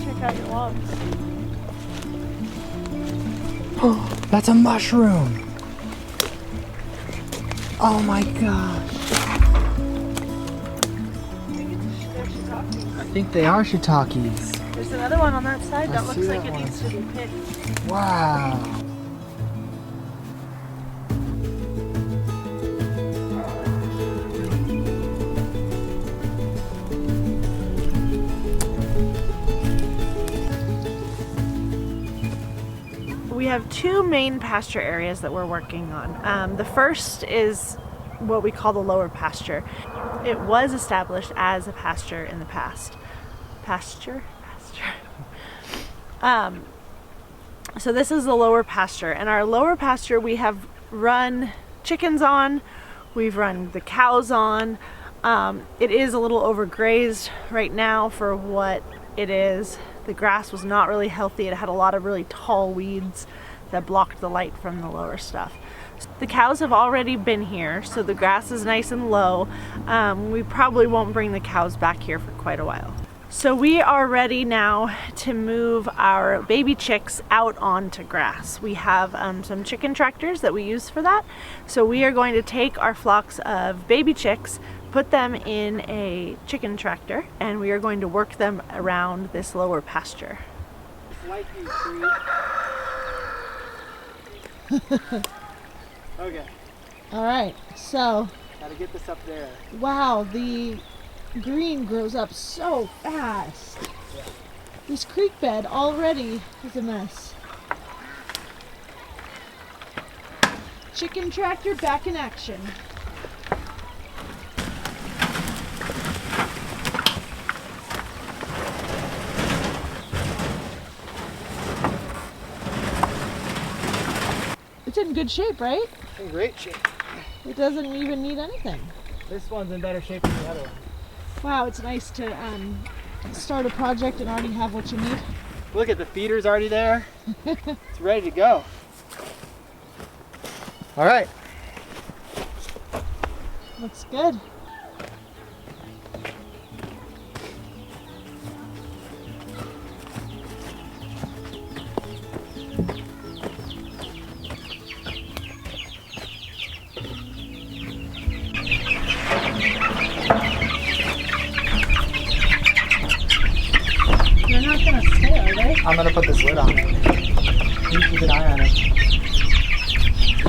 check out your logs. Oh, that's a mushroom. Oh my gosh. I think they are shiitakes. There's another one on that side that I looks see like that it one. needs to be picked. Wow. We have two main pasture areas that we're working on. The first is what we call the lower pasture. It was established as a pasture in the past. Pasture? So this is the lower pasture, and our lower pasture we have run chickens on, we've run the cows on. It is a little overgrazed right now for what it is. The grass was not really healthy. It had a lot of really tall weeds that blocked the light from the lower stuff. The cows have already been here, so the grass is nice and low. We probably won't bring the cows back here for quite a while. So we are ready now to move our baby chicks out onto grass. We have some chicken tractors that we use for that. So we are going to take our flocks of baby chicks, put them in a chicken tractor, and we are going to work them around this lower pasture. Like you, Okay, All right, so gotta get this up there. wow, the green grows up so fast. Yeah. This creek bed already is a mess. Chicken tractor back in action. It's in good shape, right? In great shape. It doesn't even need anything. This one's in better shape than the other one. Wow, it's nice to start a project and already have what you need. Look at the feeder's already there. It's ready to go. All right. Looks good. They're not gonna stay, are they? I'm gonna put this lid on it. You keep an eye on it.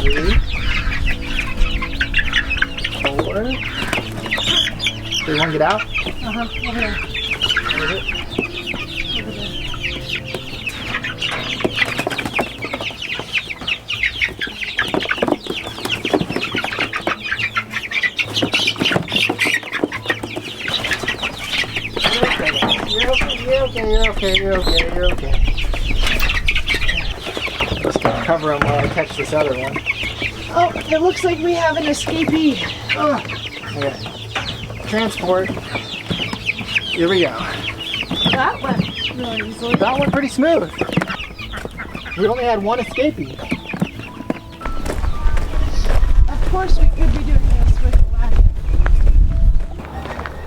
3, 4. Do you want to get out? Over there. What is it? Over there. You're okay. Just gonna cover them while I catch this other one. Oh, it looks like we have an escapee. Oh. Okay. Transport. Here we go. That went really easily. That went pretty smooth. We only had one escapee. Of course we could be doing this with the wagon.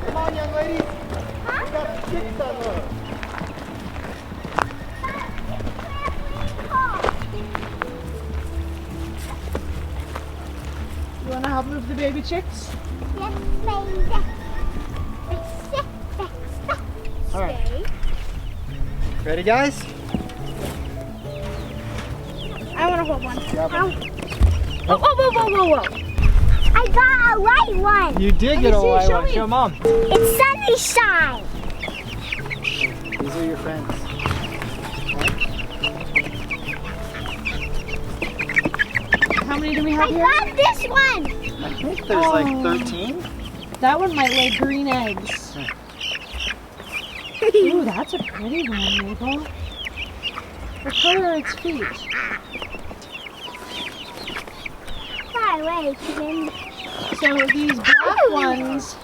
Come on, young lady. We got the chicks unload. You want to help move the baby chicks? All right. Ready, guys? I want to hold one. Grab one. Whoa. I got a white one. You did get a white show one. me. Show Mom. It's sunshine. These are your friends. How many do we I have here? got this one. I think there's like 13. That one might lay green eggs. Ooh, that's a pretty one, Mabel. What color are its feet? Far away, chicken. So these black ones,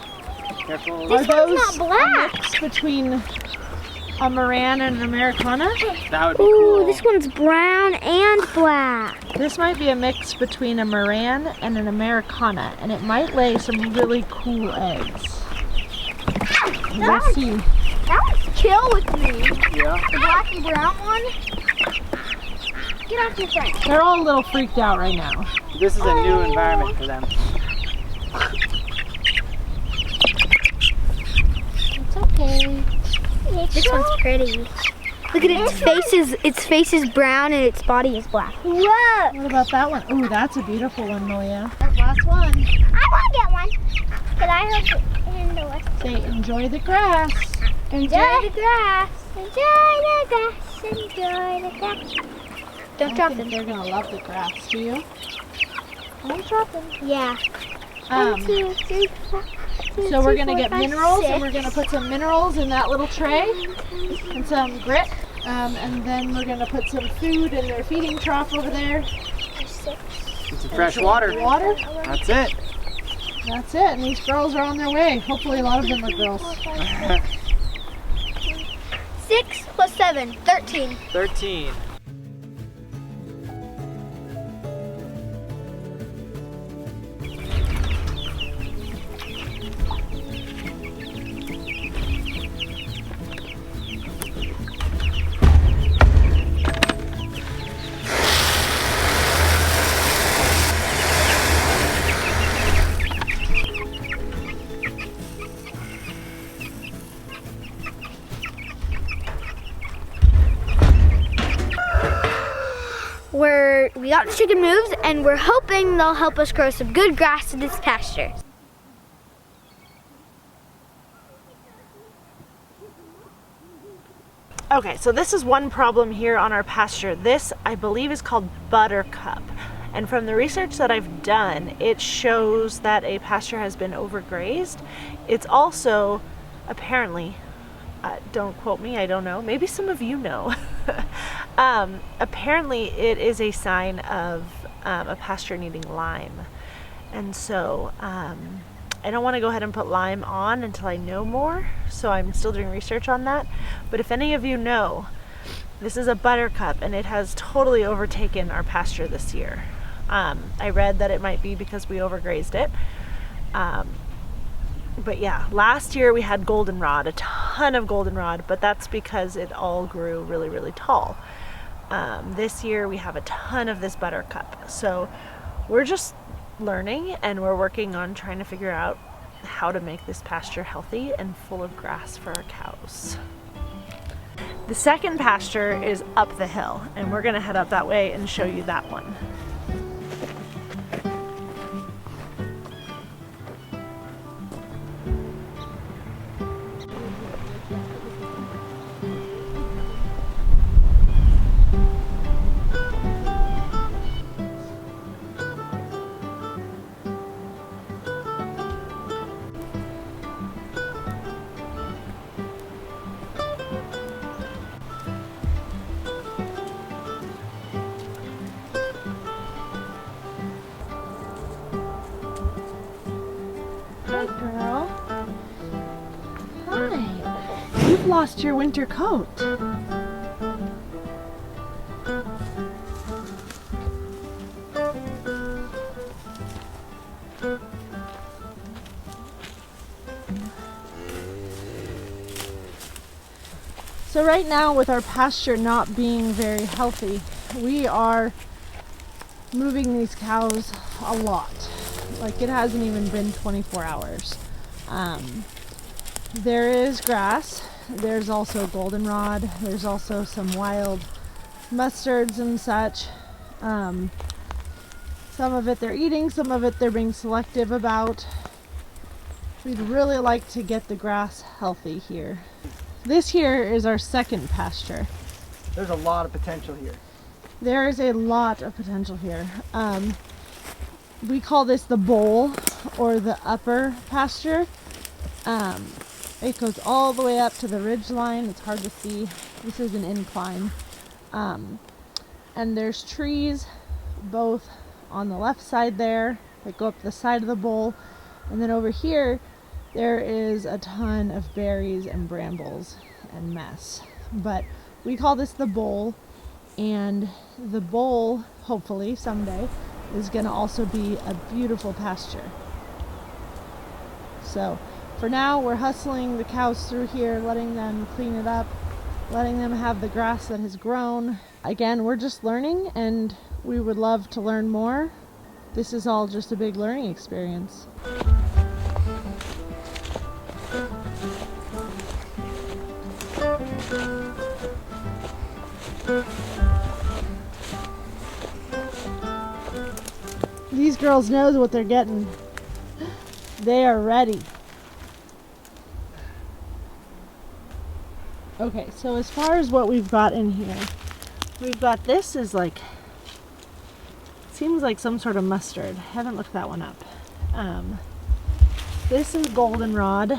Careful. are This those one's not black. a mix between a Moran and an Americana? That would be Ooh, cool. this one's brown and black. This might be a mix between a Moran and an Americana, and it might lay some really cool eggs. We'll see. That one's chill with me. Yeah. The black and brown one. Get off your friend. They're all a little freaked out right now. This is a new environment for them. It's okay. This one's pretty. Look at its face is brown and its body is black. Whoa! What about that one? Ooh, that's a beautiful one, Malia. Last one. I want to get one. But I hope it handle it. Say, enjoy the grass. Enjoy the grass. Enjoy the grass. Enjoy the grass. Don't drop them. They're gonna love the grass. Do you? Don't drop them. Yeah. 1, 2, 3, 4. So we're gonna get minerals, and we're gonna put some minerals in that little tray, and some grit, and then we're gonna put some food in their feeding trough over there. 6. It's fresh water. Water. That's it. That's it. And these girls are on their way. Hopefully, a lot of them are girls. 6 plus 7, 13. 13. We got the chicken moves, and we're hoping they'll help us grow some good grass in this pasture. Okay, so this is one problem here on our pasture. This, I believe, is called buttercup. And from the research that I've done, it shows that a pasture has been overgrazed. It's also, apparently, don't quote me, I don't know. Maybe some of you know. Apparently, it is a sign of a pasture needing lime. And so, I don't want to go ahead and put lime on until I know more. So I'm still doing research on that. But if any of you know, this is a buttercup, and it has totally overtaken our pasture this year. I read that it might be because we overgrazed it. But yeah, last year we had goldenrod, a ton of goldenrod, but that's because it all grew really, really tall. This year we have a ton of this buttercup. So we're just learning, and we're working on trying to figure out how to make this pasture healthy and full of grass for our cows. The second pasture is up the hill, and we're gonna head up that way and show you that one. Hi, girl. Hi. You've lost your winter coat. So right now, with our pasture not being very healthy, we are moving these cows a lot. Like, it hasn't even been 24 hours. There is grass. There's also goldenrod. There's also some wild mustards and such. Some of it they're eating, some of it they're being selective about. We'd really like to get the grass healthy here. This here is our second pasture. There's a lot of potential here. There is a lot of potential here. We call this the bowl, or the upper pasture. It goes all the way up to the ridge line. It's hard to see. This is an incline. And there's trees both on the left side there that go up the side of the bowl. And then over here, there is a ton of berries and brambles and mess. But we call this the bowl, and the bowl, hopefully someday, is going to also be a beautiful pasture. So For now, we're hustling the cows through here, letting them clean it up, letting them have the grass that has grown. Again, we're just learning, and we would love to learn more. This is all just a big learning experience. These girls know what they're getting. They are ready. Okay, so as far as what we've got in here, we've got this is like, seems like some sort of mustard. Haven't looked that one up. This is goldenrod.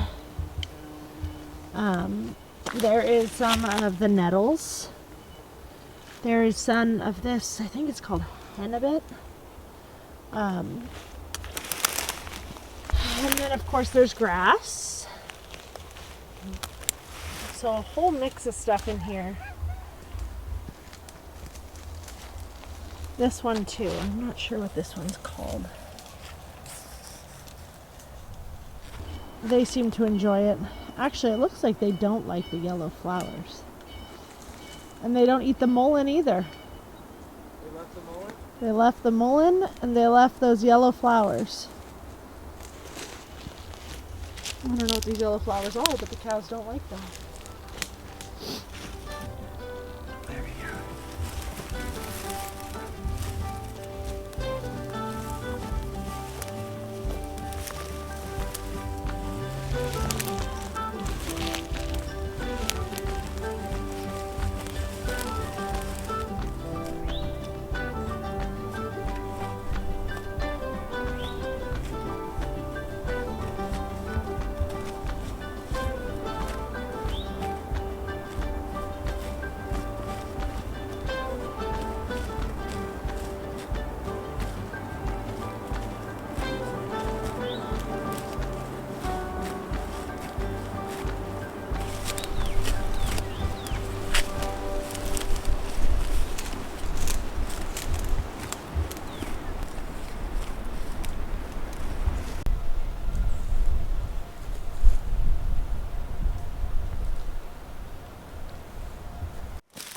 There is some of the nettles. There is some of this, I think it's called hennebit. And then of course there's grass. So a whole mix of stuff in here. This one too. I'm not sure what this one's called. They seem to enjoy it. Actually, it looks like they don't like the yellow flowers. And they don't eat the mullein either. They left the mullein? They left the mullein and they left those yellow flowers. I don't know what these yellow flowers are, but the cows don't like them. There we go.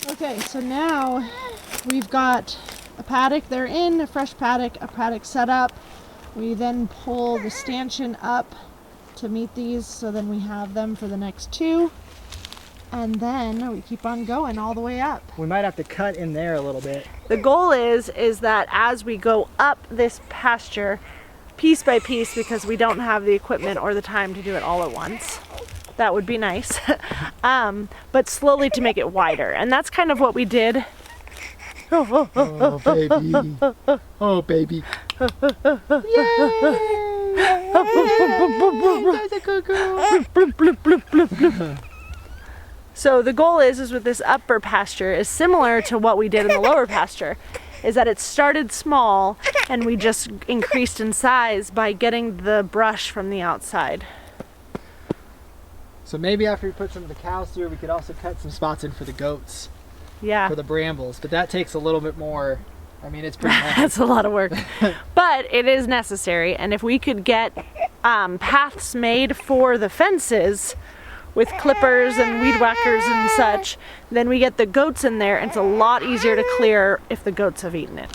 Okay, so now we've got a paddock they're in, a fresh paddock, a paddock set up. We then pull the stanchion up to meet these, so then we have them for the next two. And then we keep on going all the way up. We might have to cut in there a little bit. The goal is that as we go up this pasture, piece by piece, because we don't have the equipment or the time to do it all at once. That would be nice. But slowly to make it wider. And that's kind of what we did. Oh, baby. Oh, baby. Yay! So the goal is with this upper pasture is similar to what we did in the lower pasture, is that it started small and we just increased in size by getting the brush from the outside. So maybe after we put some of the cows through, we could also cut some spots in for the goats. Yeah. For the brambles, but that takes a little bit more. I mean, it's pretty heavy. That's a lot of work. But it is necessary, and if we could get paths made for the fences with clippers and weed whackers and such, then we get the goats in there, and it's a lot easier to clear if the goats have eaten it.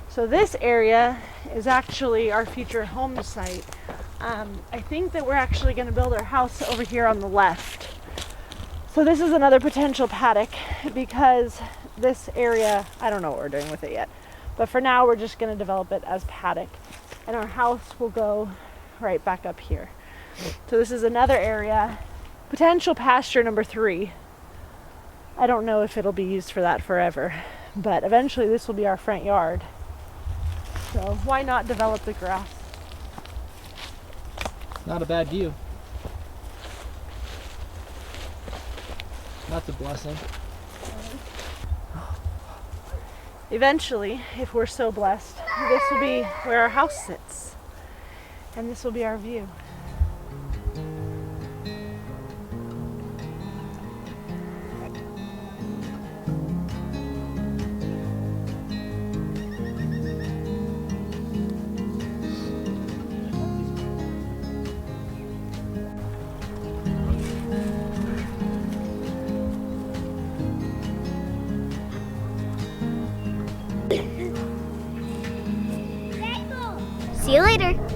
So this area is actually our future home site. I think that we're actually going to build our house over here on the left. So this is another potential paddock because this area, I don't know what we're doing with it yet, but for now we're just going to develop it as paddock, and our house will go right back up here. So this is another area, potential pasture number 3. I don't know if it'll be used for that forever, but eventually this will be our front yard. So why not develop the grass? Not a bad view. That's a blessing. Eventually, if we're so blessed, this will be where our house sits, and this will be our view. See you later.